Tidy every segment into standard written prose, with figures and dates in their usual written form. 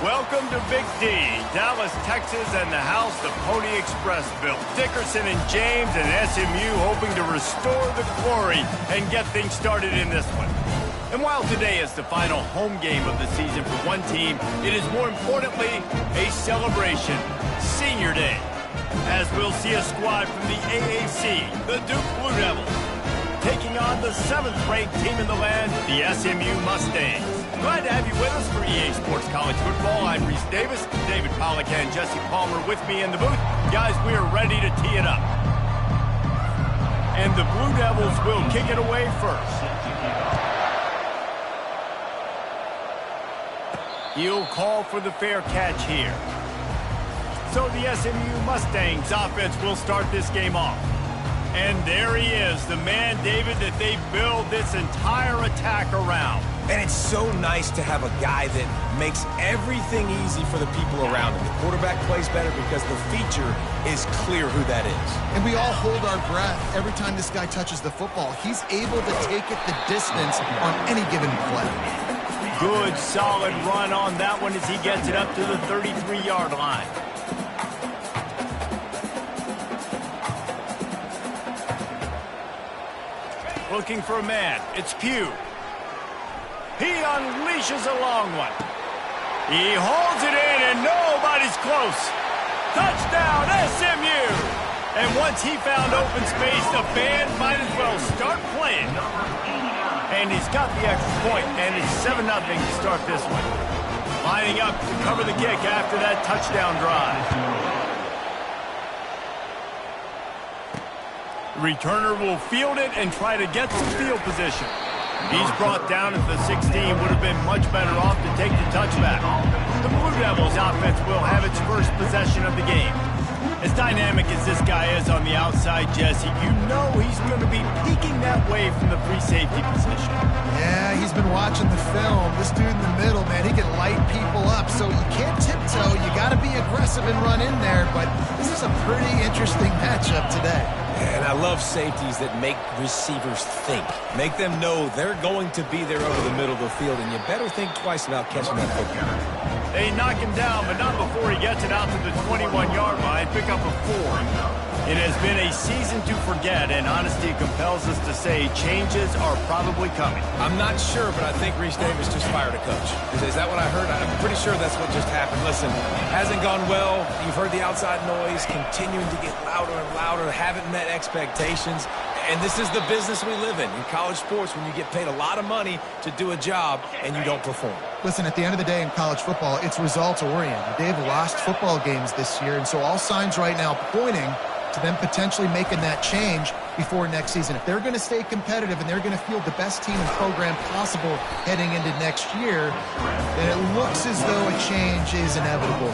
welcome to Big D, Dallas, Texas, and the house the Pony Express built. Dickerson and James and SMU hoping to restore the glory and get things started in this one. And while today is the final home game of the season for one team, it is more importantly a celebration, Senior Day, as we'll see a squad from the AAC, the Duke Blue Devils, taking on the 7th-ranked team in the land, the SMU Mustangs. Glad to have you with us for EA Sports College Football. I'm Reese Davis, David Pollack and Jesse Palmer with me in the booth. Guys, we are ready to tee it up. And the Blue Devils will kick it away first. He'll call for the fair catch here. So the SMU Mustangs offense will start this game off. And there he is, the man, David, that they build this entire attack around. And it's so nice to have a guy that makes everything easy for the people around him. The quarterback plays better because the feature is clear who that is. And we all hold our breath every time this guy touches the football. He's able to take it the distance on any given play. Good, solid run on that one as he gets it up to the 33-yard line. Looking for a man. It's Pugh. He unleashes a long one. He holds it in, and nobody's close. Touchdown, SMU! And once he found open space, the band might as well start playing. And he's got the extra point, and it's 7-0 to start this one. Lining up to cover the kick after that touchdown drive. Returner will field it and try to get some field position. He's brought down at the 16, would have been much better off to take the touchback. The Blue Devils offense will have its first possession of the game. As dynamic as this guy is on the outside, Jesse, you know he's going to be peeking that way from the free safety position. Yeah, he's been watching the film. This dude in the middle, man, he can light people up. So you can't tiptoe. You got to be aggressive and run in there. But this is a pretty interesting matchup today. And I love safeties that make receivers think. Make them know they're going to be there over the middle of the field, and you better think twice about catching that football. They knock him down, but not before he gets it out to the 21-yard line. Pick up a 4. It has been a season to forget, and honesty compels us to say changes are probably coming. I'm not sure, but I think Reese Davis just fired a coach. Is that what I heard? I'm pretty sure that's what just happened. Listen, hasn't gone well. You've heard the outside noise, continuing to get louder and louder, haven't met expectations. And this is the business we live in college sports, when you get paid a lot of money to do a job and you don't perform. Listen, at the end of the day in college football, it's results-oriented. They've lost football games this year, and so all signs right now pointing to them potentially making that change before next season. If they're going to stay competitive and they're going to field the best team and program possible heading into next year, then it looks as though a change is inevitable.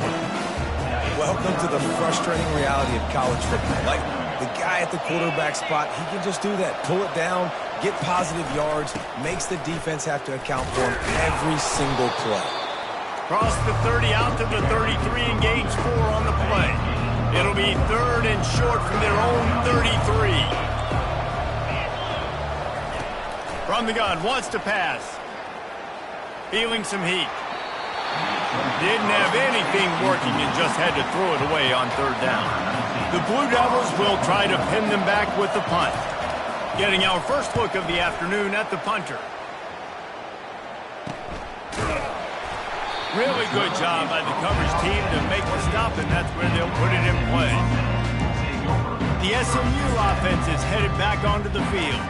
Welcome to the frustrating reality of college football. Like, the guy at the quarterback spot, he can just do that. Pull it down, get positive yards, makes the defense have to account for him every single play. Cross the 30 out to the 33, engage 4 on the play. It'll be 3rd and short from their own 33. From the gun, wants to pass. Feeling some heat. Didn't have anything working and just had to throw it away on 3rd down. The Blue Devils will try to pin them back with the punt. Getting our first look of the afternoon at the punter. Really good job by the coverage team to make the stop, and that's where they'll put it in play. The SMU offense is headed back onto the field.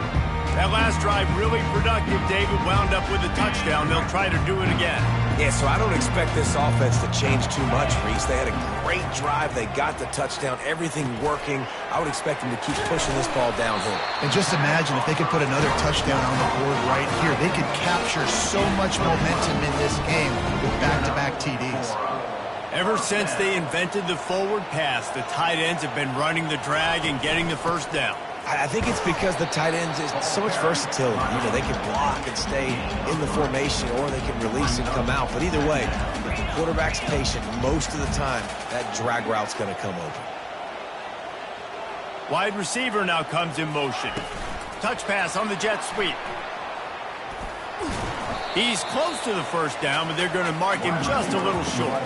That last drive really productive. David wound up with a touchdown. They'll try to do it again. Yeah, so I don't expect this offense to change too much, Reese. They had a great drive. They got the touchdown. Everything working. I would expect them to keep pushing this ball downhill. And just imagine if they could put another touchdown on the board right here. They could capture so much momentum in this game with back-to-back TDs. Ever since they invented the forward pass, the tight ends have been running the drag and getting the first down. I think it's because the tight ends is so much versatility. You know, they can block and stay in the formation, or they can release and come out. But either way, if the quarterback's patient most of the time, that drag route's going to come open. Wide receiver now comes in motion. Touch pass on the jet sweep. He's close to the first down, but they're going to mark him just a little short.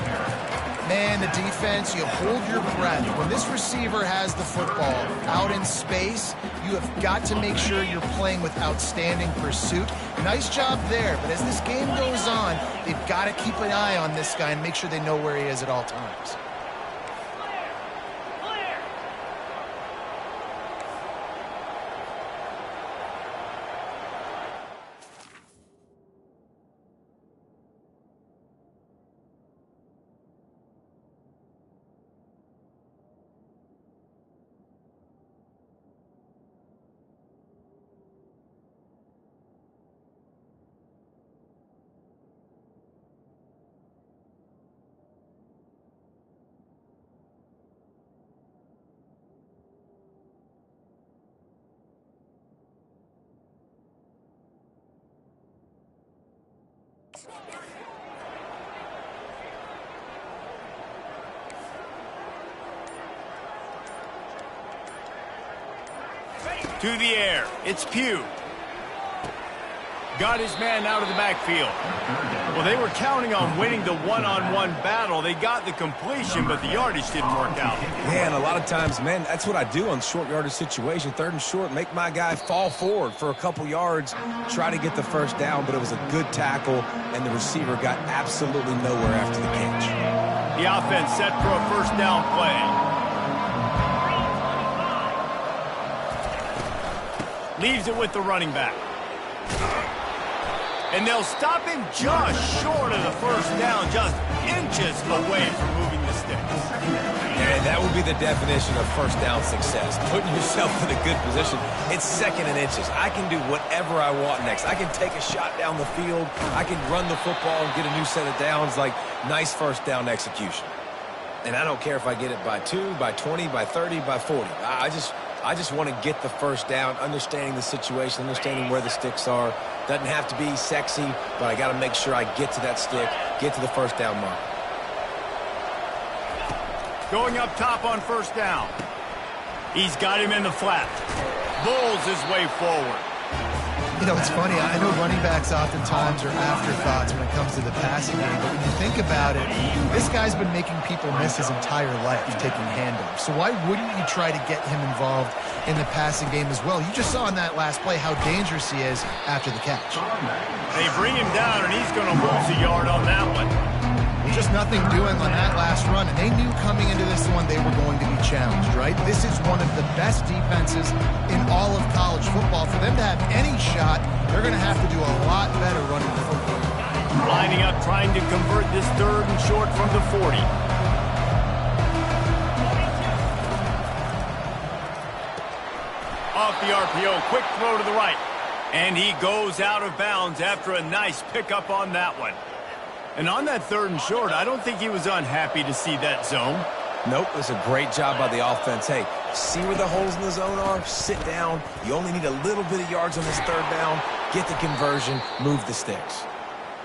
Man, the defense, you hold your breath. When this receiver has the football out in space, you have got to make sure you're playing with outstanding pursuit. Nice job there, but as this game goes on, they've got to keep an eye on this guy and make sure they know where he is at all times. To the air, it's Pugh. Got his man out of the backfield. Well, they were counting on winning the one-on-one battle. They got the completion, but the yardage didn't work out. Yeah, and a lot of times, man, that's what I do on short yardage situation. 3rd and short, make my guy fall forward for a couple yards, try to get the first down, but it was a good tackle, and the receiver got absolutely nowhere after the catch. The offense set for a first down play. Leaves it with the running back. And they'll stop him just short of the first down, just inches away from moving the sticks. And that would be the definition of first down success, putting yourself in a good position. It's 2nd and inches. I can do whatever I want next. I can take a shot down the field. I can run the football and get a new set of downs, like nice first down execution. And I don't care if I get it by 2, by 20, by 30, by 40. I just want to get the first down, understanding the situation, understanding where the sticks are. Doesn't have to be sexy, but I got to make sure I get to that stick, get to the first down mark. Going up top on first down. He's got him in the flat. Bowls his way forward. You know, it's funny. I know running backs oftentimes are afterthoughts when it comes to the passing game, but when you think about it, this guy's been making people miss his entire life taking handoffs. So why wouldn't you try to get him involved in the passing game as well? You just saw in that last play how dangerous he is after the catch. They bring him down, and he's going to lose a yard on that one. Just nothing doing on that last run, and they knew coming into this one they were going to be challenged, right? This is one of the best defenses in all of college football. For them to have any shot, they're going to have to do a lot better running the football. Lining up, trying to convert this 3rd and short from the 40. Off the RPO, quick throw to the right. And he goes out of bounds after a nice pickup on that one. And on that 3rd and short, I don't think he was unhappy to see that zone. Nope, it was a great job by the offense. Hey, see where the holes in the zone are? Sit down. You only need a little bit of yards on this 3rd down. Get the conversion. Move the sticks.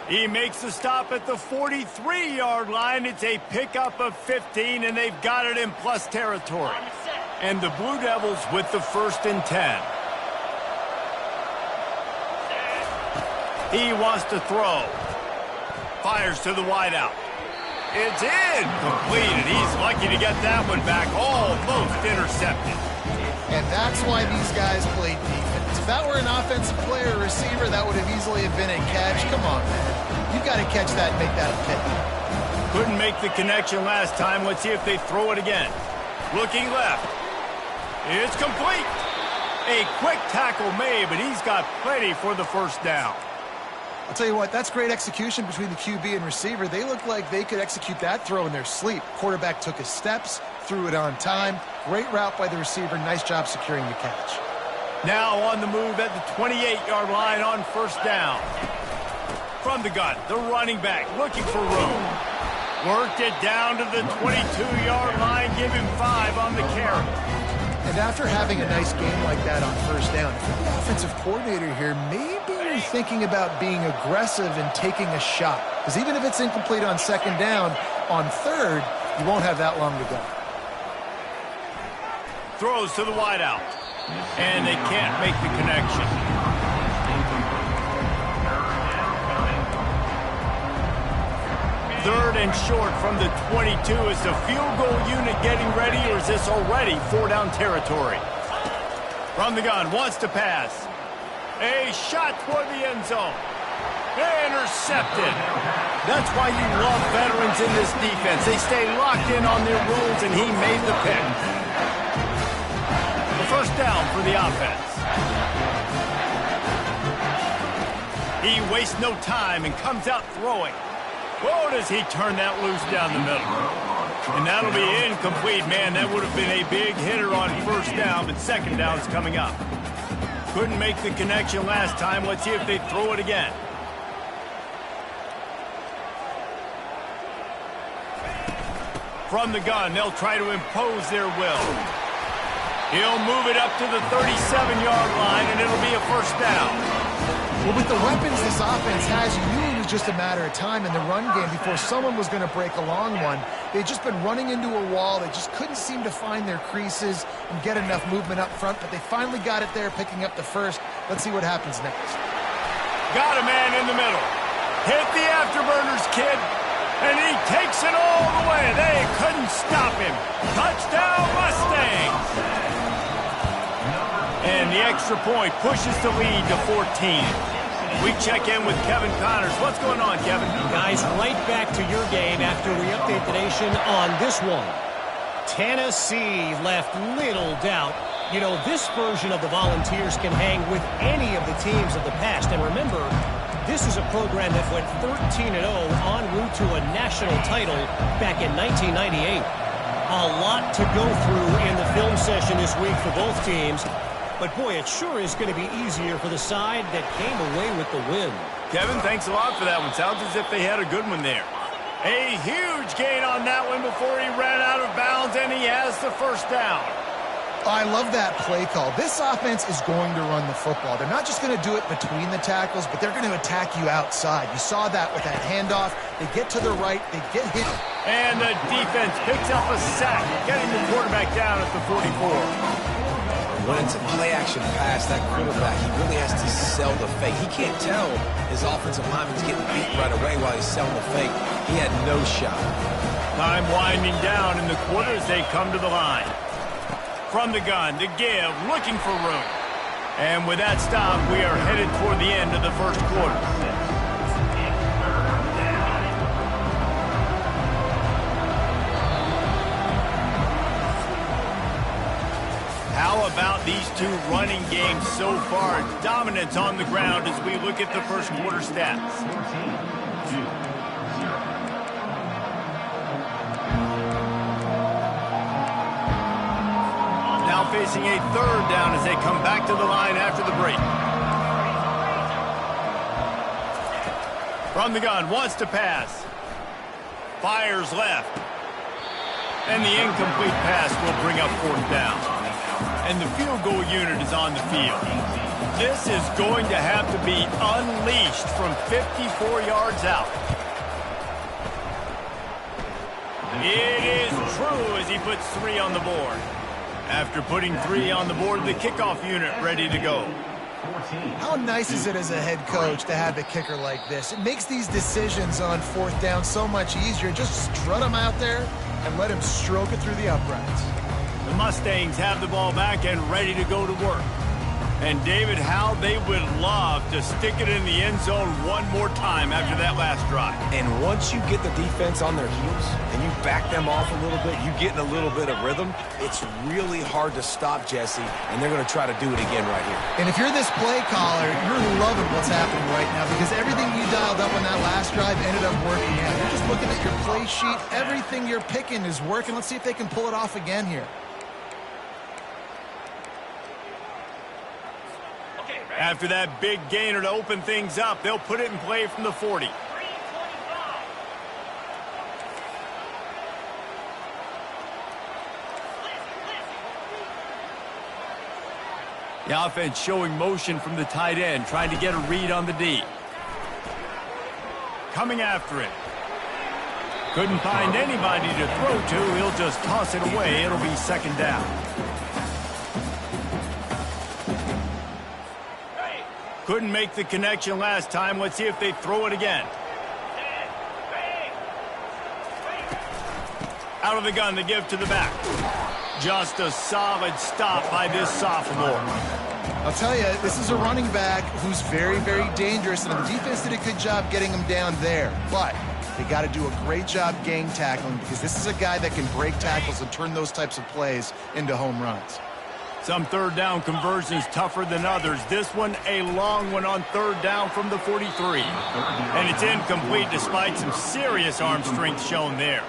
He makes the stop at the 43-yard line. It's a pickup of 15, and they've got it in plus territory. And the Blue Devils with the 1st and 10. He wants to throw. Fires to the wideout. It's in. Completed. He's lucky to get that one back. Almost intercepted. And that's why these guys play defense. If that were an offensive player or receiver, that would have easily have been a catch. Come on, man. You've got to catch that and make that a pick. Couldn't make the connection last time. Let's see if they throw it again. Looking left. It's complete. A quick tackle made, but he's got plenty for the first down. I'll tell you what, that's great execution between the QB and receiver. They look like they could execute that throw in their sleep. Quarterback took his steps, threw it on time. Great route by the receiver. Nice job securing the catch. Now on the move at the 28-yard line on first down. From the gun, the running back looking for room. Worked it down to the 22-yard line. Give him 5 on the carry. And after having a nice game like that on first down, if you're the offensive coordinator here, maybe you're thinking about being aggressive and taking a shot. Because even if it's incomplete on 2nd down, on 3rd, you won't have that long to go. Throws to the wideout. And they can't make the connection. 3rd and short from the 22. Is the field goal unit getting ready, or is this already 4-down territory? From the gun, wants to pass. A shot toward the end zone. Intercepted. That's why you love veterans in this defense. They stay locked in on their rules, and he made the pick. The first down for the offense. He wastes no time and comes out throwing. Oh, does he turn that loose down the middle. And that'll be incomplete. Man, that would have been a big hitter on first down, but second down's coming up. Couldn't make the connection last time. Let's see if they throw it again. From the gun, they'll try to impose their will. He'll move it up to the 37-yard line, and it'll be a first down. Well, with the weapons this offense has, you knew it was just a matter of time in the run game before someone was going to break a long one. They'd just been running into a wall. They just couldn't seem to find their creases and get enough movement up front, but they finally got it there, picking up the first. Let's see what happens next. Got a man in the middle. Hit the afterburners, kid. And he takes it all the way. They couldn't stop him. Touchdown, Mustangs. And the extra point pushes the lead to 14. We check in with Kevin Connors. What's going on, Kevin? Guys, right back to your game after we update the nation on this one. Tennessee left little doubt. You know, this version of the Volunteers can hang with any of the teams of the past. And remember, this is a program that went 13-0 en route to a national title back in 1998. A lot to go through in the film session this week for both teams. But, boy, it sure is going to be easier for the side that came away with the win. Kevin, thanks a lot for that one. Sounds as if they had a good one there. A huge gain on that one before he ran out of bounds, and he has the first down. I love that play call. This offense is going to run the football. They're not just going to do it between the tackles, but they're going to attack you outside. You saw that with that handoff. They get to the right. They get hit. And the defense picks up a sack, getting the quarterback down at the 44. When it's a play-action pass, that quarterback, he really has to sell the fake. He can't tell his offensive lineman's getting beat right away while he's selling the fake. He had no shot. Time winding down in the quarter as they come to the line. From the gun, to give, looking for room. And with that stop, we are headed toward the end of the first quarter. How about these two running games so far? Dominance on the ground as we look at the first quarter stats. Now facing a third down as they come back to the line after the break. From the gun, wants to pass. Fires left. And the incomplete pass will bring up fourth down. And the field goal unit is on the field. This is going to have to be unleashed from 54 yards out. It is true as he puts 3 on the board. After putting 3 on the board, the kickoff unit ready to go. How nice is it as a head coach to have a kicker like this? It makes these decisions on fourth down so much easier. Just strut him out there and let him stroke it through the uprights. The Mustangs have the ball back and ready to go to work. And, David, how they would love to stick it in the end zone one more time after that last drive. And once you get the defense on their heels and you back them off a little bit, you get in a little bit of rhythm, it's really hard to stop, Jesse, and they're going to try to do it again right here. And if you're this play caller, you're loving what's happening right now because everything you dialed up on that last drive ended up working out. You're just looking at your play sheet. Everything you're picking is working. Let's see if they can pull it off again here. After that big gainer to open things up, they'll put it in play from the 40. The offense showing motion from the tight end, trying to get a read on the D. Coming after it. Couldn't find anybody to throw to. He'll just toss it away. It'll be second down. Couldn't make the connection last time. Let's see if they throw it again. Out of the gun to give to the back. Just a solid stop by this sophomore. I'll tell you, this is a running back who's very, very dangerous, and the defense did a good job getting him down there. But they got to do a great job gang tackling, because this is a guy that can break tackles and turn those types of plays into home runs. Some third down conversions tougher than others. This one, a long one on third down from the 43. And it's incomplete despite some serious arm strength shown there.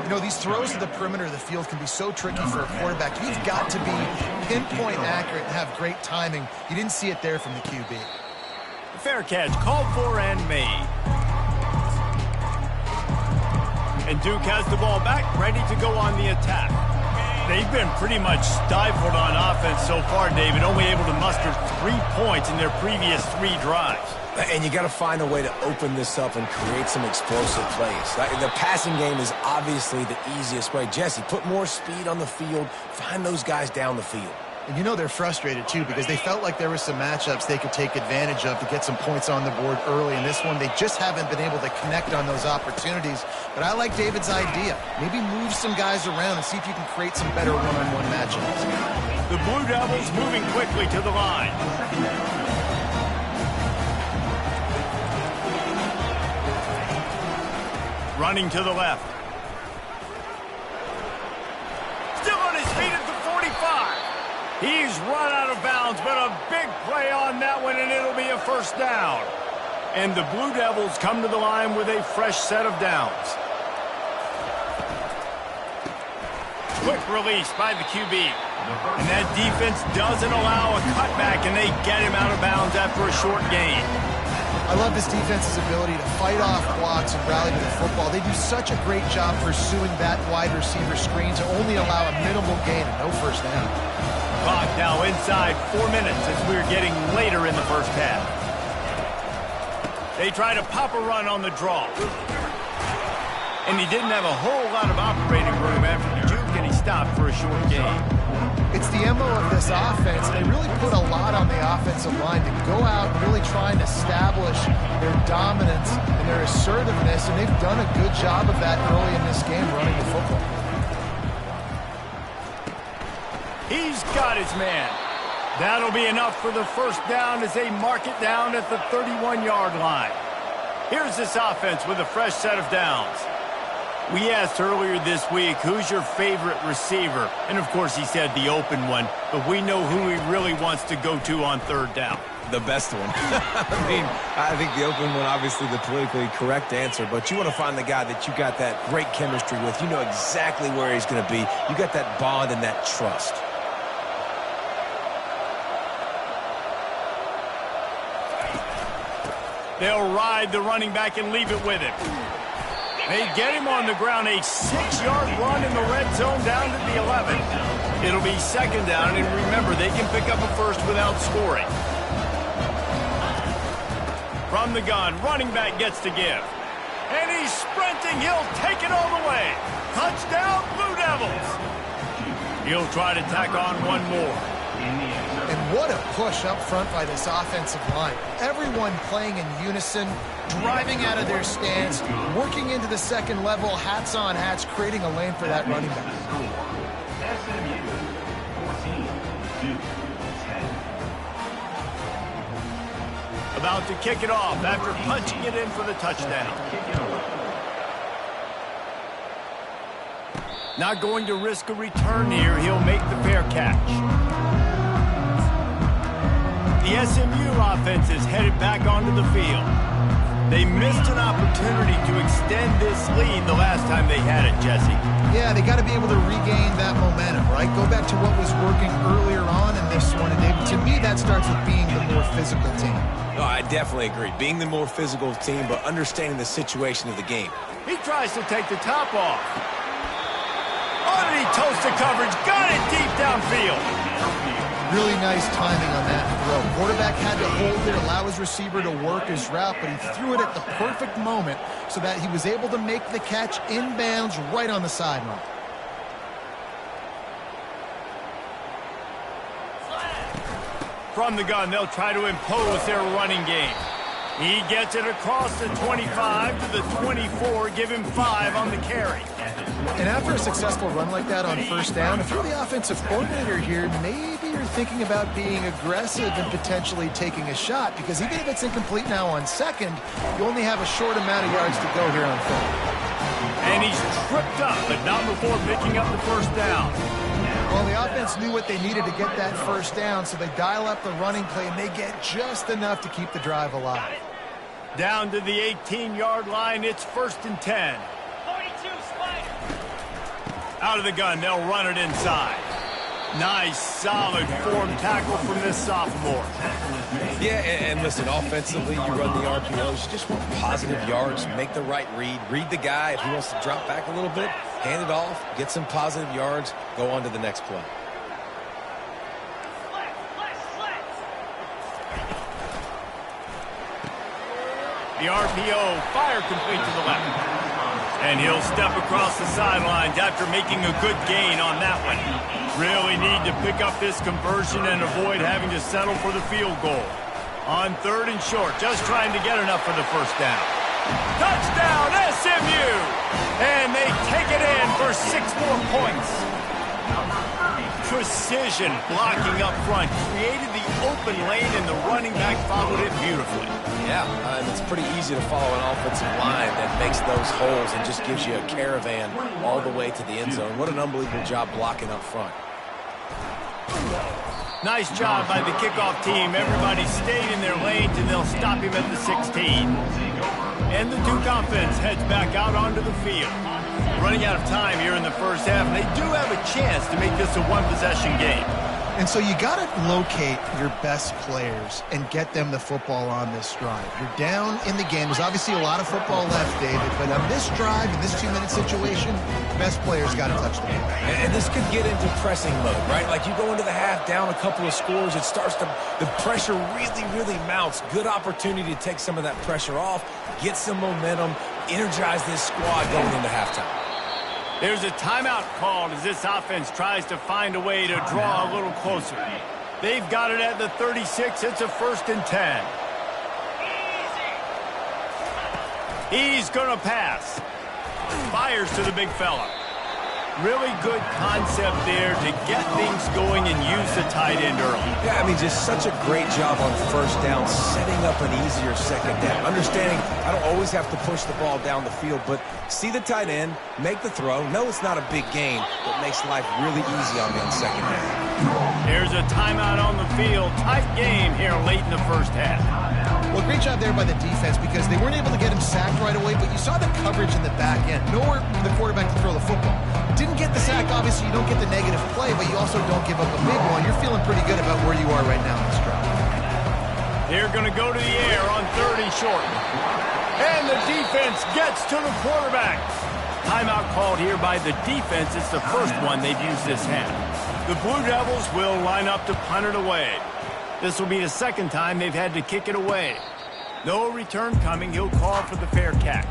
You know, these throws to the perimeter of the field can be so tricky for a quarterback. You've got to be pinpoint accurate and have great timing. You didn't see it there from the QB. Fair catch called for and made. And Duke has the ball back, ready to go on the attack. They've been pretty much stifled on offense so far, David, only able to muster 3 points in their previous 3 drives. And you got to find a way to open this up and create some explosive plays. The passing game is obviously the easiest way. Jesse, put more speed on the field. Find those guys down the field. And you know they're frustrated, too, because they felt like there were some matchups they could take advantage of to get some points on the board early. In this one, they just haven't been able to connect on those opportunities. But I like David's idea. Maybe move some guys around and see if you can create some better one-on-one matchups. The Blue Devils moving quickly to the line. Running to the left. Still on his feet at the 45. He's run out of bounds, but a big play on that one, and it'll be a first down. And the Blue Devils come to the line with a fresh set of downs. Quick release by the QB. And that defense doesn't allow a cutback, and they get him out of bounds after a short gain. I love this defense's ability to fight off blocks and rally to the football. They do such a great job pursuing that wide receiver screen to only allow a minimal gain and no first down. Clock now inside 4 minutes as we're getting later in the first half. They try to pop a run on the draw. And he didn't have a whole lot of operating room after the juke, and he stopped for a short gain. It's the MO of this offense. They really put a lot on the offensive line to go out and really try and establish their dominance and their assertiveness, and they've done a good job of that early in this game running the football. He's got his man. That'll be enough for the first down as they mark it down at the 31-yard line. Here's this offense with a fresh set of downs. We asked earlier this week, who's your favorite receiver? And, of course, he said the open one, but we know who he really wants to go to on third down. The best one. I think the open one, obviously the politically correct answer, but you want to find the guy that you got that great chemistry with. You know exactly where he's going to be. You got that bond and that trust. They'll ride the running back and leave it with him. They get him on the ground, a 6-yard run in the red zone down to the 11. It'll be second down, and remember, they can pick up a first without scoring. From the gun, running back gets to give. And he's sprinting. He'll take it all the way. Touchdown, Blue Devils. He'll try to tack on one more. And what a push up front by this offensive line. Everyone playing in unison, driving out of their stance, working into the second level, hats on hats, creating a lane for that running back. About to kick it off after punching it in for the touchdown. Not going to risk a return here. He'll make the fair catch. The SMU offense is headed back onto the field. They missed an opportunity to extend this lead the last time they had it, Jesse. Yeah, they got to be able to regain that momentum, right? Go back to what was working earlier on in this one. And to me, that starts with being the more physical team. No, I definitely agree. Being the more physical team, but understanding the situation of the game. He tries to take the top off. Oh, and he toasts the coverage. Got it deep downfield. Really nice timing on that throw. Quarterback had to hold it, allow his receiver to work his route, but he threw it at the perfect moment so that he was able to make the catch inbounds right on the sideline. From the gun, they'll try to impose their running game. He gets it across the 25 to the 24, give him 5 on the carry. And after a successful run like that on first down, if you're the offensive coordinator here, maybe you're thinking about being aggressive and potentially taking a shot, because even if it's incomplete now on second, you only have a short amount of yards to go here on third. And he's tripped up, but not before picking up the first down. Well, the offense knew what they needed to get that first down, so they dial up the running play, and they get just enough to keep the drive alive. Down to the 18-yard line, it's 1st and 10. Out of the gun, they'll run it inside. Nice, solid form tackle from this sophomore. Yeah, and listen, offensively, you run the RPOs. You just want positive yards, make the right read. Read the guy. If he wants to drop back a little bit, hand it off, get some positive yards, go on to the next play. The RPO, fire complete to the left. And he'll step across the sidelines after making a good gain on that one. Really need to pick up this conversion and avoid having to settle for the field goal. On 3rd and short, just trying to get enough for the first down. Touchdown, SMU! And they take it in for 6 more points. Precision blocking up front, created the open lane, and the running back followed it beautifully. Yeah, it's pretty easy to follow an offensive line that makes those holes and just gives you a caravan all the way to the end zone. What an unbelievable job blocking up front. Nice job by the kickoff team. Everybody stayed in their lanes, and they'll stop him at the 16. And the Duke offense heads back out onto the field. Running out of time here in the first half, and they do have a chance to make this a one-possession game. And so you got to locate your best players and get them the football on this drive. You're down in the game. There's obviously a lot of football left, David, but on this drive, in this 2-minute situation, best players got to touch the ball. And this could get into pressing mode, right? Like you go into the half down a couple of scores, it starts to, the pressure really mounts. Good opportunity to take some of that pressure off, get some momentum, energize this squad going into halftime. There's a timeout called as this offense tries to find a way to draw a little closer. They've got it at the 36. It's a 1st and 10. He's going to pass. Fires to the big fella. Really good concept there to get things going and use the tight end early. Yeah, I mean, just such a great job on first down, setting up an easier second down. Understanding I don't always have to push the ball down the field, but see the tight end, make the throw. No, it's not a big gain, but makes life really easy on me on second down. There's a timeout on the field. Tight game here late in the first half. Well, great job there by the defense because they weren't able to get him sacked right away, but you saw the coverage in the back end. Nowhere for the quarterback to throw the football. Didn't get the sack, obviously you don't get the negative play, but you also don't give up a big one. You're feeling pretty good about where you are right now in this drive. They're going to go to the air on 3rd and short. And the defense gets to the quarterback. Timeout called here by the defense. It's the first one they've used this half. The Blue Devils will line up to punt it away. This will be the second time they've had to kick it away. No return coming. He'll call for the fair catch.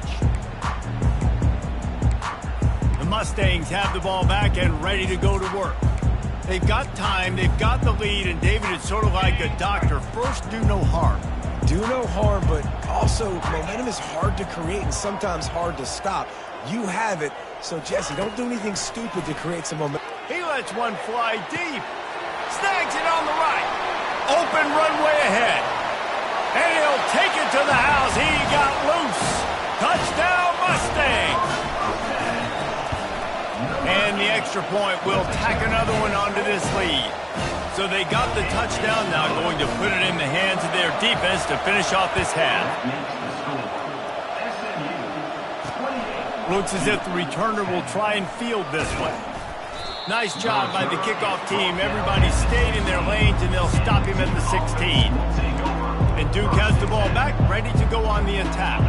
The Mustangs have the ball back and ready to go to work. They've got time. They've got the lead. And, David, it's sort of like a doctor. First, do no harm. Do no harm, but also momentum is hard to create and sometimes hard to stop. You have it. So, Jesse, don't do anything stupid to create some momentum. He lets one fly deep. Snags it on the right. Open runway ahead. And he'll take it to the house. He got loose. Touchdown, Mustangs. And the extra point will tack another one onto this lead. So they got the touchdown, now going to put it in the hands of their defense to finish off this half. Looks as if the returner will try and field this one. Nice job by the kickoff team. Everybody stayed in their lanes, and they'll stop him at the 16. And Duke has the ball back, ready to go on the attack.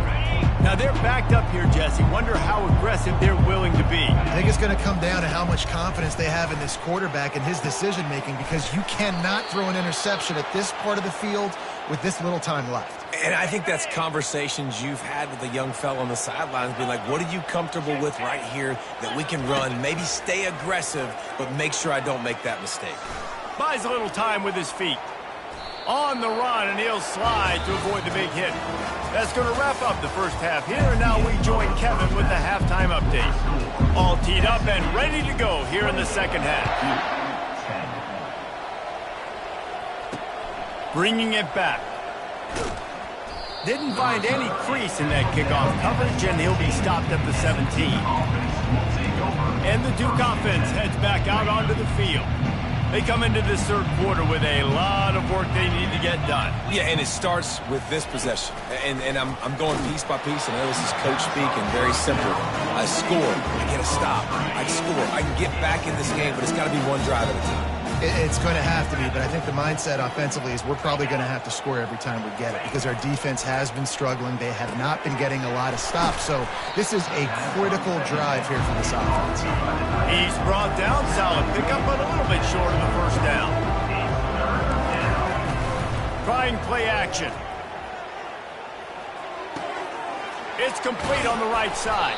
Now they're backed up here, Jesse. Wonder how aggressive they're willing to be. I think it's going to come down to how much confidence they have in this quarterback and his decision-making, because you cannot throw an interception at this part of the field with this little time left. And I think that's conversations you've had with a young fellow on the sidelines, being like, what are you comfortable with right here that we can run? Maybe stay aggressive, but make sure I don't make that mistake. Buys a little time with his feet. On the run, and he'll slide to avoid the big hit. That's going to wrap up the first half here, and now we join Kevin with the halftime update. All teed up and ready to go here in the second half. Bringing it back. Didn't find any crease in that kickoff coverage, and he'll be stopped at the 17. And the Duke offense heads back out onto the field. They come into this third quarter with a lot of work they need to get done. Yeah, and it starts with this possession. And I'm going piece by piece. I know this is coach speak and very simple. I score. I get a stop. I score. I can get back in this game, but it's got to be one drive at a time. It's going to have to be, but I think the mindset offensively is we're probably going to have to score every time we get it because our defense has been struggling. They have not been getting a lot of stops, so this is a critical drive here for this offense. He's brought down, solid pickup, but a little bit short of the first down. Trying play action. It's complete on the right side.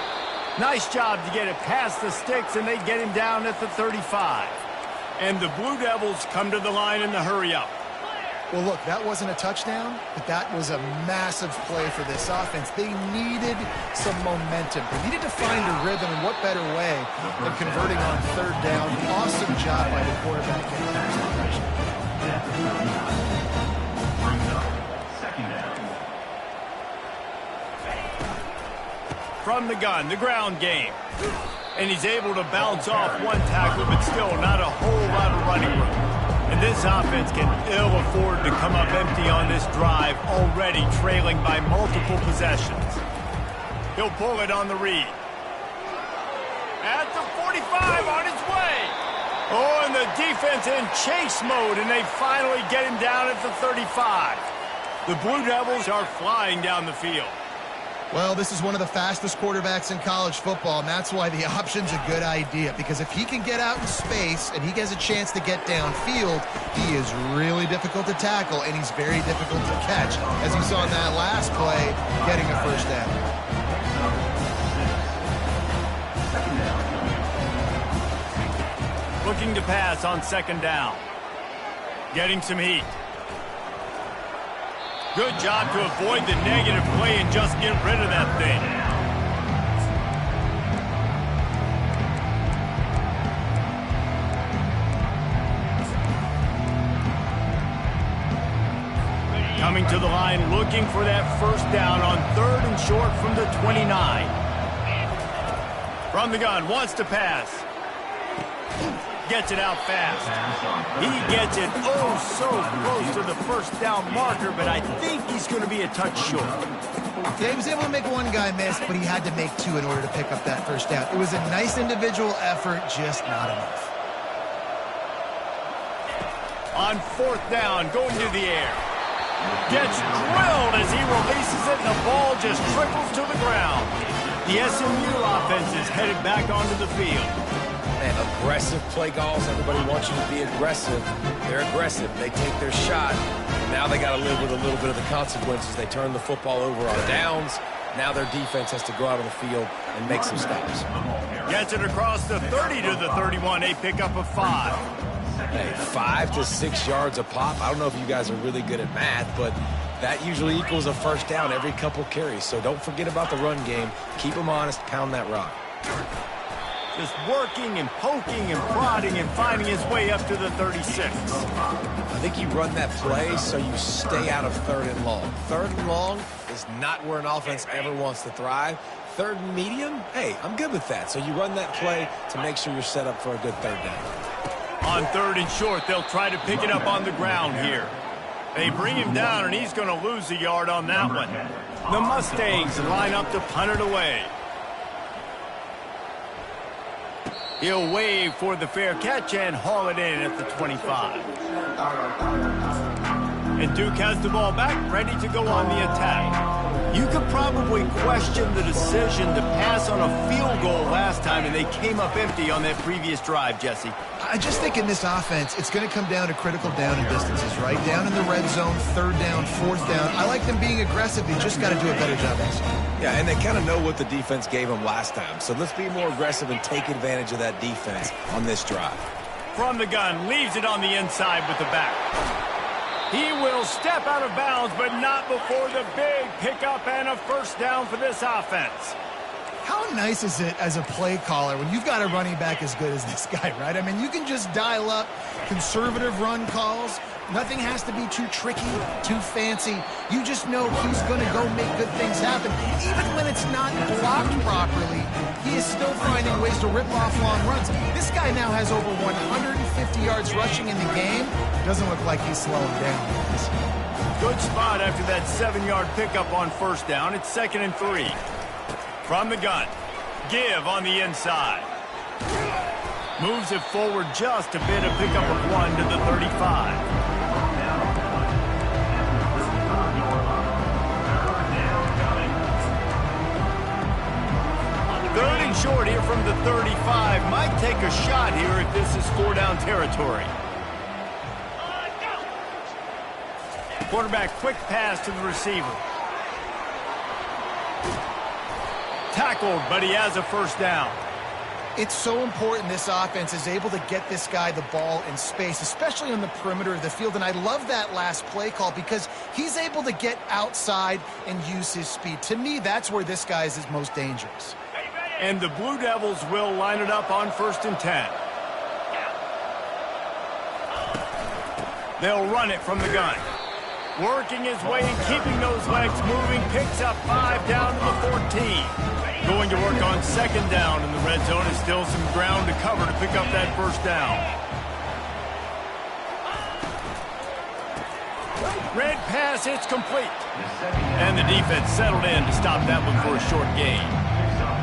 Nice job to get it past the sticks, and they get him down at the 35. And the Blue Devils come to the line in the hurry-up. Well, look, that wasn't a touchdown, but that was a massive play for this offense. They needed some momentum. They needed to find a rhythm, and what better way than converting on third down. Awesome job by the quarterback getting first impression. From the gun, the ground game. And he's able to bounce off one tackle, but still not a whole lot of running room. And this offense can ill afford to come up empty on this drive, already trailing by multiple possessions. He'll pull it on the read. At the 45, on his way. Oh, and the defense in chase mode, and they finally get him down at the 35. The Blue Devils are flying down the field. Well, this is one of the fastest quarterbacks in college football, and that's why the option's a good idea, because if he can get out in space and he gets a chance to get downfield, he is really difficult to tackle, and he's very difficult to catch, as you saw in that last play, getting a first down. Looking to pass on second down. Getting some heat. Good job to avoid the negative play and just get rid of that thing. Coming to the line, looking for that first down on third and short from the 29. From the gun, wants to pass. Gets it out fast. He gets it so close to the first down marker, but I think he's going to be a touch short. Yeah, he was able to make one guy miss, but he had to make two in order to pick up that first down. It was a nice individual effort, just not enough. On fourth down, going to the air. Gets drilled as he releases it, and the ball just trickles to the ground. The SMU offense is headed back onto the field. Man, aggressive play calls. Everybody wants you to be aggressive. They're aggressive. They take their shot. Now they got to live with a little bit of the consequences. They turn the football over on downs. Now their defense has to go out on the field and make some stops. Gets it across the 30 to the 31. A pickup of 5. Hey, 5 to 6 yards a pop. I don't know if you guys are really good at math, but that usually equals a first down every couple carries. So don't forget about the run game. Keep them honest. Pound that rock. Just working and poking and prodding and finding his way up to the 36. I think you run that play so you stay out of third and long. Third and long is not where an offense ever wants to thrive. Third and medium, hey, I'm good with that. So you run that play to make sure you're set up for a good third down. On third and short, they'll try to pick it up on the ground here. They bring him down, and he's going to lose a yard on that one. The Mustangs line up to punt it away. He'll wave for the fair catch and haul it in at the 25. And Duke has the ball back, ready to go on the attack. You could probably question the decision to pass on a field goal last time, and they came up empty on that previous drive, Jesse. I just think in this offense, it's going to come down to critical down and distances, right? Down in the red zone, third down, fourth down. I like them being aggressive. They just got to do a better job executing. Yeah, and they kind of know what the defense gave them last time. So let's be more aggressive and take advantage of that defense on this drive. From the gun, leaves it on the inside with the back. He will step out of bounds, but not before the big pickup and a first down for this offense. How nice is it as a play caller when you've got a running back as good as this guy, right? I mean, you can just dial up conservative run calls. Nothing has to be too tricky, too fancy. You just know he's going to go make good things happen. Even when it's not blocked properly, he is still finding ways to rip off long runs. This guy now has over 150 yards rushing in the game. Doesn't look like he's slowing down. Good spot after that 7-yard pickup on first down. It's 2nd and 3. From the gun, give on the inside. Moves it forward just a bit, a pickup of 1 to the 35. Third and short here from the 35. Might take a shot here if this is 4-down territory. Quarterback quick pass to the receiver. Tackled, but he has a first down. It's so important this offense is able to get this guy the ball in space, especially on the perimeter of the field. And I love that last play call because he's able to get outside and use his speed. To me, that's where this guy is his most dangerous. And the Blue Devils will line it up on 1st and 10. They'll run it from the gun. Working his way and keeping those legs moving. Picks up 5 down to the 14. Going to work on 2nd down in the red zone. Is still some ground to cover to pick up that first down. Red pass, it's complete. And the defense settled in to stop that one for a short gain.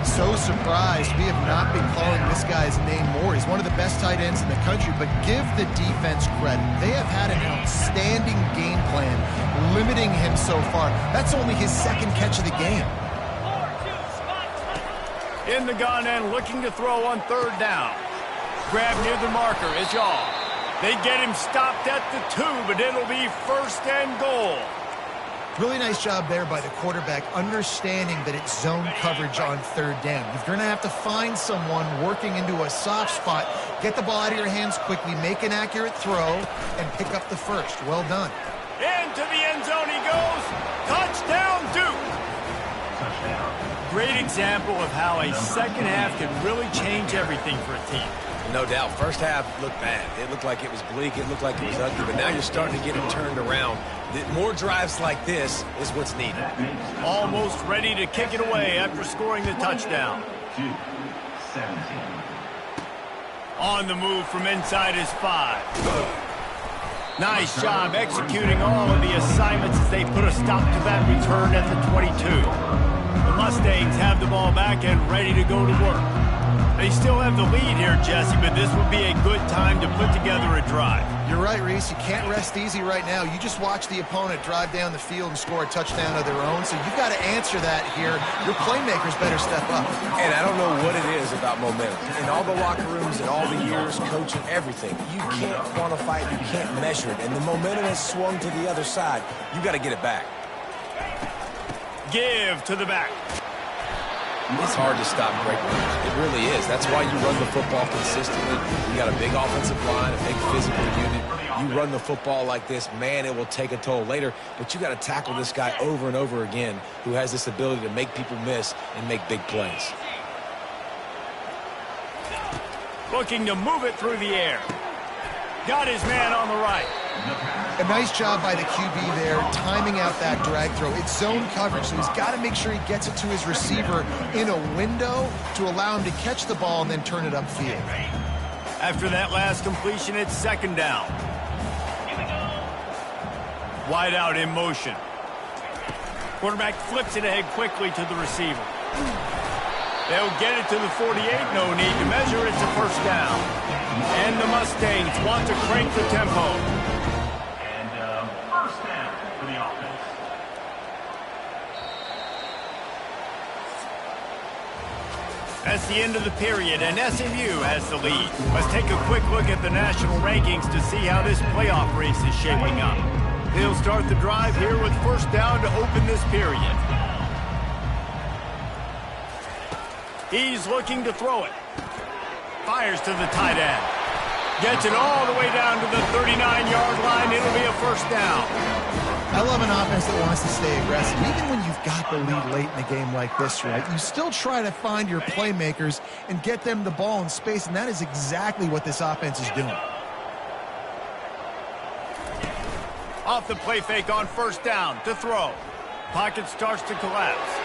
So surprised we have not been calling this guy's name more. He's one of the best tight ends in the country, but give the defense credit. They have had an outstanding game plan, limiting him so far. That's only his 2nd catch of the game. In the gun and looking to throw on 3rd down. Grab near the marker, it's all. They get him stopped at the 2, but it'll be 1st and goal. Really nice job there by the quarterback, understanding that it's zone coverage on 3rd down. You're going to have to find someone working into a soft spot, get the ball out of your hands quickly, make an accurate throw, and pick up the first. Well done. Into the end zone he goes. Touchdown, Duke. Great example of how a second half can really change everything for a team. No doubt. First half looked bad. It looked like it was bleak. It looked like it was ugly. But now you're starting to get it turned around. More drives like this is what's needed. Almost ready to kick it away after scoring the touchdown. On the move from inside his 5. Nice job executing all of the assignments as they put a stop to that return at the 22. The Mustangs have the ball back and ready to go to work. They still have the lead here, Jesse, but this would be a good time to put together a drive. You're right, Reese. You can't rest easy right now. You just watch the opponent drive down the field and score a touchdown of their own, so you've got to answer that here. Your playmakers better step up. And I don't know what it is about momentum. In all the locker rooms and all the years, coaching, everything, you can't quantify it, you can't measure it. And the momentum has swung to the other side. You got to get it back. Give to the back. It's hard to stop great runs. It really is. That's why you run the football consistently. You got a big offensive line, a big physical unit. You run the football like this, man, it will take a toll later. But you got to tackle this guy over and over again who has this ability to make people miss and make big plays. Looking to move it through the air. Got his man on the right. A nice job by the QB there, timing out that drag throw. It's zone coverage, so he's got to make sure he gets it to his receiver in a window to allow him to catch the ball and then turn it upfield. After that last completion, it's 2nd down. Wide out in motion. Quarterback flips it ahead quickly to the receiver. They'll get it to the 48. No need to measure. It's a first down. And the Mustangs want to crank the tempo. And first down for the offense. That's the end of the period, and SMU has the lead. Let's take a quick look at the national rankings to see how this playoff race is shaping up. They'll start the drive here with first down to open this period. He's looking to throw it. Fires to the tight end. Gets it all the way down to the 39-yard line. It'll be a first down. I love an offense that wants to stay aggressive. Even when you've got the lead late in the game like this, right, you still try to find your playmakers and get them the ball in space, and that is exactly what this offense is doing. Off the play fake on first down to throw. Pocket starts to collapse.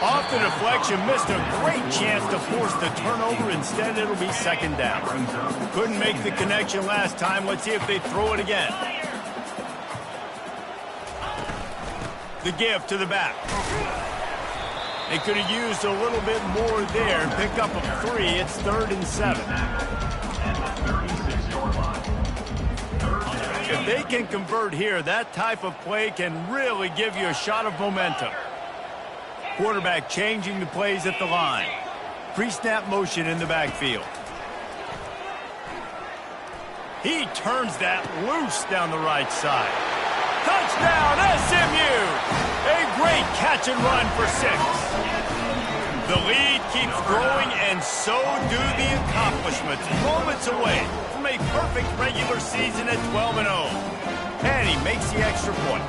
Off the deflection, missed a great chance to force the turnover. Instead, it'll be second down. Couldn't make the connection last time. Let's see if they throw it again. The give to the back. They could have used a little bit more there and pick up a 3. It's 3rd and 7. If they can convert here, that type of play can really give you a shot of momentum. Quarterback changing the plays at the line. Pre-snap motion in the backfield. He turns that loose down the right side. Touchdown, SMU! A great catch and run for 6. The lead keeps growing, and so do the accomplishments. Moments away from a perfect regular season at 12-0. And he makes the extra point.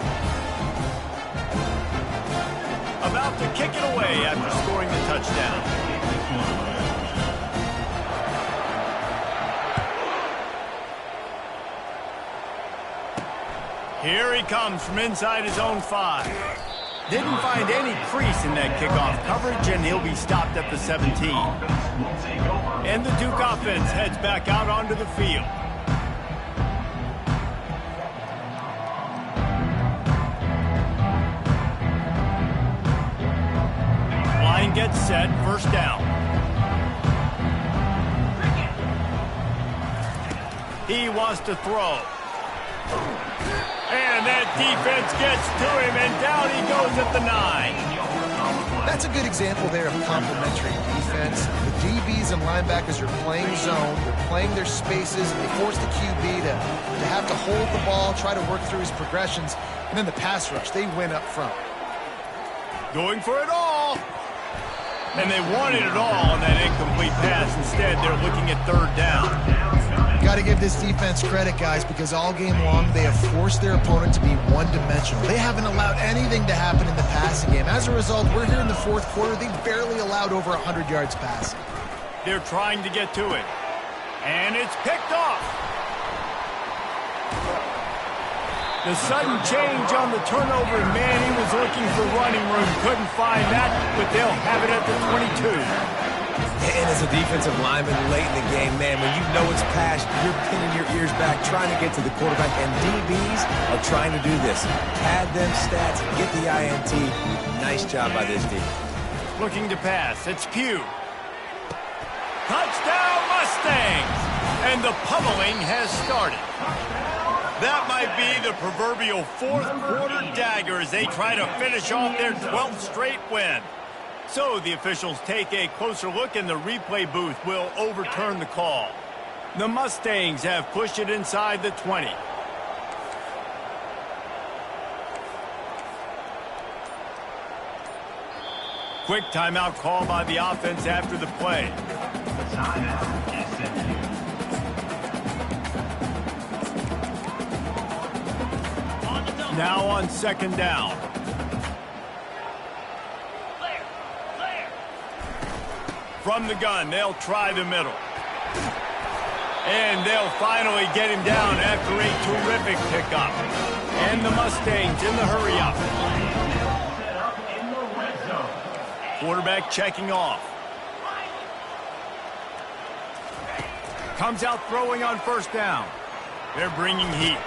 About to kick it away after scoring the touchdown. Here he comes from inside his own 5. Didn't find any crease in that kickoff coverage, and he'll be stopped at the 17. And the Duke offense heads back out onto the field. Line gets set, first down. He wants to throw. And that defense gets to him, and down he goes at the 9. That's a good example there of complementary defense. The DBs and linebackers are playing zone, they're playing their spaces, and they force the QB to have to hold the ball, try to work through his progressions, and then the pass rush, they win up front. Going for it all. And they wanted it all on that incomplete pass. Instead, they're looking at 3rd down. Got to give this defense credit, guys, because all game long they have forced their opponent to be one-dimensional. They haven't allowed anything to happen in the passing game. As a result, we're here in the 4th quarter. They barely allowed over 100 yards passing. They're trying to get to it. And it's picked off. The sudden change on the turnover, man, he was looking for running room. Couldn't find that, but they'll have it at the 22. And as a defensive lineman late in the game, man, when you know it's past, you're pinning your ears back, trying to get to the quarterback, and DBs are trying to do this. Pad them stats, get the INT. Nice job by this D. Looking to pass, it's Pugh. Touchdown Mustangs! And the pummeling has started. That might be the proverbial 4th quarter dagger as they try to finish off their 12th straight win. So the officials take a closer look, and the replay booth will overturn the call. The Mustangs have pushed it inside the 20. Quick timeout call by the offense after the play. Now on 2nd down. From the gun, they'll try the middle. And they'll finally get him down after a terrific pickup. And the Mustangs in the hurry-up. Quarterback checking off. Comes out throwing on 1st down. They're bringing heat.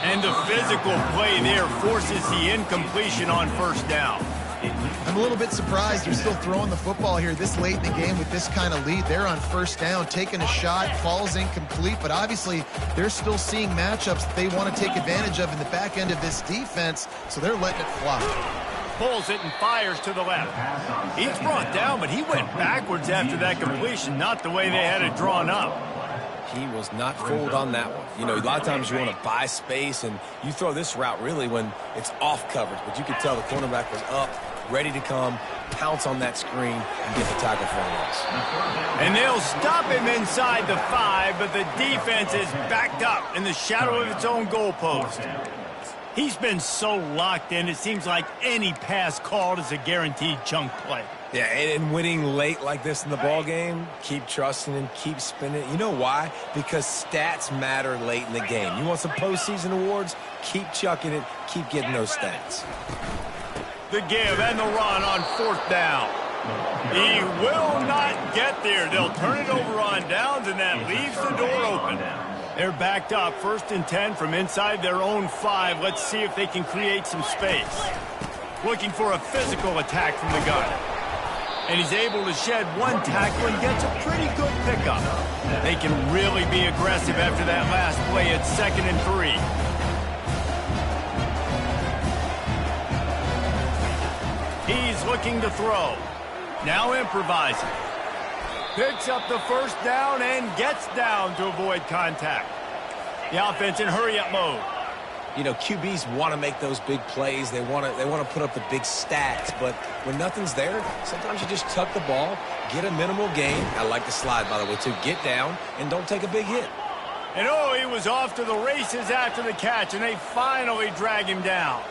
And the physical play there forces the incompletion on 1st down. I'm a little bit surprised they're still throwing the football here this late in the game with this kind of lead. They're on 1st down, taking a shot, falls incomplete, but obviously they're still seeing matchups that they want to take advantage of in the back end of this defense, so they're letting it fly. Pulls it and fires to the left. He's brought down, but he went backwards after that completion, not the way they had it drawn up. He was not fooled on that one. You know, a lot of times you want to buy space, and you throw this route really when it's off coverage, but you could tell the cornerback was up, ready to come, pounce on that screen, and get the tackle for a loss. And they'll stop him inside the 5, but the defense is backed up in the shadow of its own goalpost. He's been so locked in, it seems like any pass called is a guaranteed chunk play. Yeah, and winning late like this in the ball game, keep trusting and keep spinning. You know why? Because stats matter late in the game. You want some postseason awards? Keep chucking it. Keep getting those stats. The give and the run on 4th down. He will not get there. They'll turn it over on downs, and that leaves the door open. They're backed up, 1st and 10 from inside their own 5. Let's see if they can create some space. Looking for a physical attack from the gun. And he's able to shed one tackle and gets a pretty good pickup. They can really be aggressive after that last play at 2nd and 3. He's looking to throw. Now improvising. Picks up the 1st down and gets down to avoid contact. The offense in hurry-up mode. You know, QBs want to make those big plays. They want to put up the big stats. But when nothing's there, sometimes you just tuck the ball, get a minimal gain. I like the slide, by the way, too. Get down and don't take a big hit. And oh, he was off to the races after the catch, and they finally drag him down.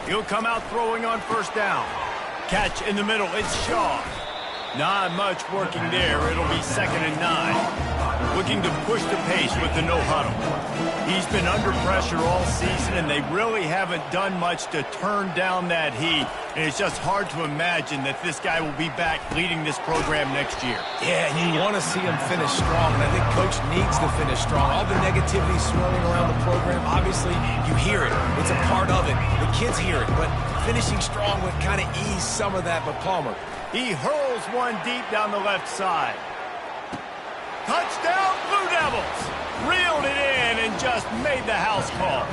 He'll come out throwing on 1st down. Catch in the middle. It's Shaw. Not much working there. It'll be 2nd and 9. Looking to push the pace with the no-huddle. He's been under pressure all season, and they really haven't done much to turn down that heat. And it's just hard to imagine that this guy will be back leading this program next year. Yeah, you want to see him finish strong, and I think Coach needs to finish strong. All the negativity swirling around the program, obviously, you hear it. It's a part of it. The kids hear it, but finishing strong would kind of ease some of that. But Palmer, he hurls one deep down the left side. Touchdown, Blue Devils! Reeled it in and just made the house call.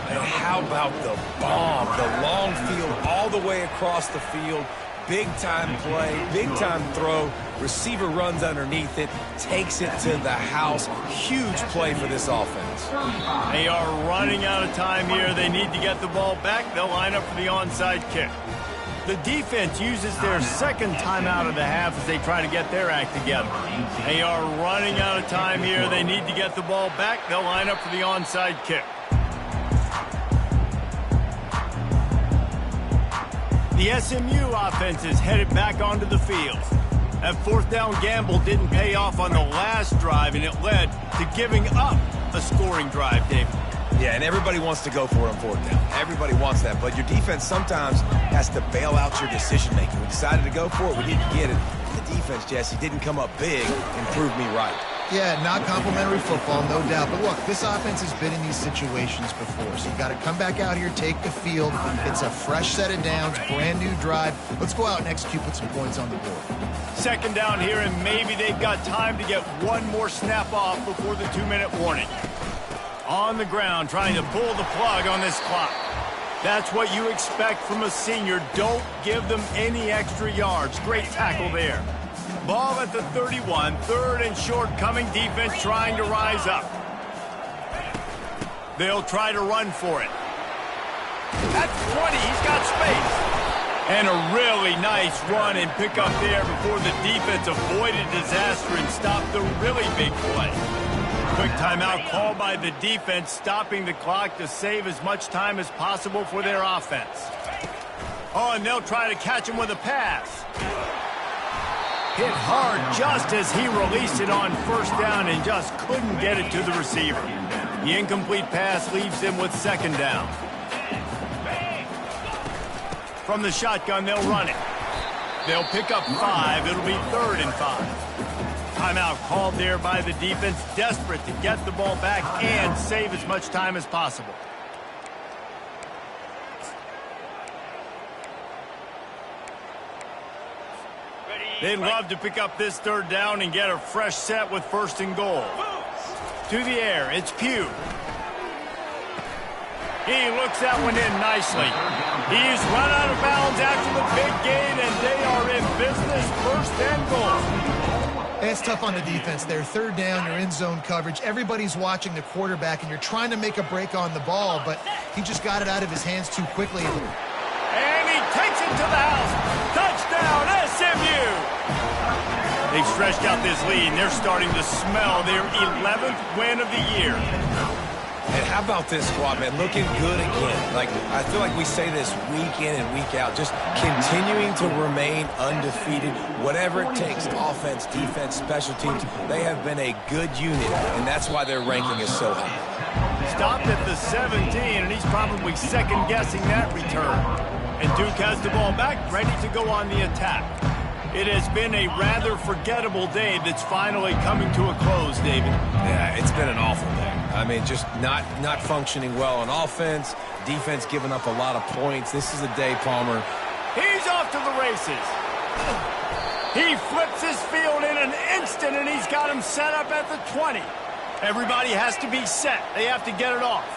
And how about the bomb? The long field all the way across the field. Big-time play, big-time throw. Receiver runs underneath it, takes it to the house. Huge play for this offense. They are running out of time here. They need to get the ball back. They'll line up for the onside kick. The defense uses their 2nd timeout of the half as they try to get their act together. They are running out of time here. They need to get the ball back. They'll line up for the onside kick. The SMU offense is headed back onto the field. That 4th down gamble didn't pay off on the last drive, and it led to giving up a scoring drive, David. Yeah, and everybody wants to go for it on 4th down. Everybody wants that, but your defense sometimes has to bail out your decision-making. We decided to go for it. We didn't get it. The defense, Jesse, didn't come up big and prove me right. Yeah, not complimentary football, no doubt. But look, this offense has been in these situations before, so you got to come back out here, take the field. It's a fresh set of downs, brand new drive. Let's go out and execute, put some points on the board. 2nd down here, and maybe they've got time to get one more snap off before the 2-minute warning. On the ground, trying to pull the plug on this clock. That's what you expect from a senior. Don't give them any extra yards. Great tackle there. Ball at the 31, 3rd and short coming. Defense trying to rise up. They'll try to run for it. That's 20. He's got space. And a really nice run and pick up there before the defense avoided disaster and stopped the really big play. Quick timeout called by the defense, stopping the clock to save as much time as possible for their offense. Oh, and they'll try to catch him with a pass. Hit hard just as he released it on 1st down and just couldn't get it to the receiver. The incomplete pass leaves them with 2nd down. From the shotgun, they'll run it. They'll pick up 5. It'll be 3rd and 5. Timeout called there by the defense, desperate to get the ball back and save as much time as possible. They'd love to pick up this 3rd down and get a fresh set with 1st and goal. To the air, it's Pugh. He looks that one in nicely. He's run out of bounds after the big gain, and they are in business, 1st and goal. It's tough on the defense there. Third down, you're in zone coverage. Everybody's watching the quarterback, and you're trying to make a break on the ball, but he just got it out of his hands too quickly. And he takes it to the house. Touchdown, SMU! They've stretched out this lead, and they're starting to smell their 11th win of the year. And how about this squad, man? Looking good again. Like, I feel like we say this week in and week out, just continuing to remain undefeated. Whatever it takes, offense, defense, special teams, they have been a good unit, and that's why their ranking is so high. Stopped at the 17, and he's probably second-guessing that return. And Duke has the ball back, ready to go on the attack. It has been a rather forgettable day that's finally coming to a close, David. Yeah, it's been an awful day. I mean, just not functioning well on offense, defense giving up a lot of points. This is a day, Palmer. He's off to the races. He flips his field in an instant, and he's got him set up at the 20. Everybody has to be set. They have to get it off.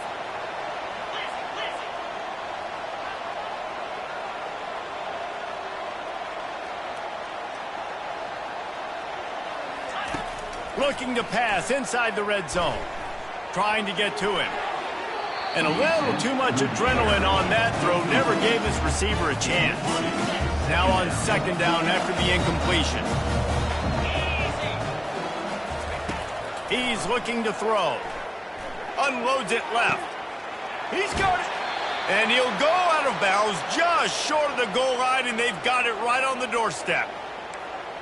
Looking to pass inside the red zone. Trying to get to him. And a little too much adrenaline on that throw never gave his receiver a chance. Now on second down after the incompletion. He's looking to throw. Unloads it left. He's got it. And he'll go out of bounds just short of the goal line, and they've got it right on the doorstep.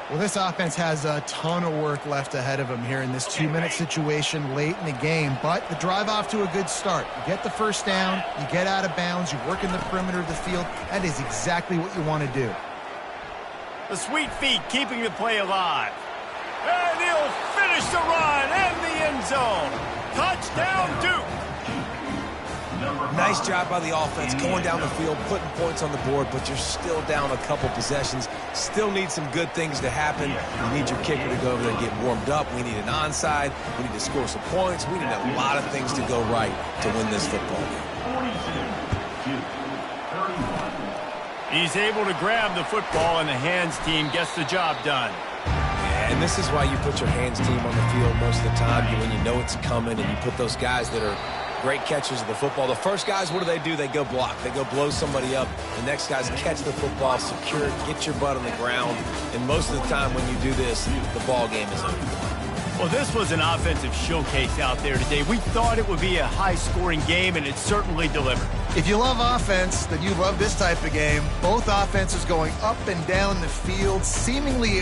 Well, this offense has a ton of work left ahead of them here in this 2-minute situation late in the game, but the drive off to a good start. You get the first down, you get out of bounds, you work in the perimeter of the field. That is exactly what you want to do. The sweet feet keeping the play alive. And he'll finish the run and the end zone. Touchdown, Duke. Nice job by the offense going down the field, putting points on the board, but you're still down a couple possessions. Still need some good things to happen. You need your kicker to go over there and get warmed up. We need an onside. We need to score some points. We need a lot of things to go right to win this football game. He's able to grab the football, and the hands team gets the job done. And this is why you put your hands team on the field most of the time, when you know it's coming, and you put those guys that are great catchers of the football. The first guys, what do? They go block. They go blow somebody up. The next guys catch the football, secure it, get your butt on the ground. And most of the time when you do this, the ball game is over. Well, this was an offensive showcase out there today. We thought it would be a high-scoring game, and it certainly delivered. If you love offense, then you love this type of game. Both offenses going up and down the field, seemingly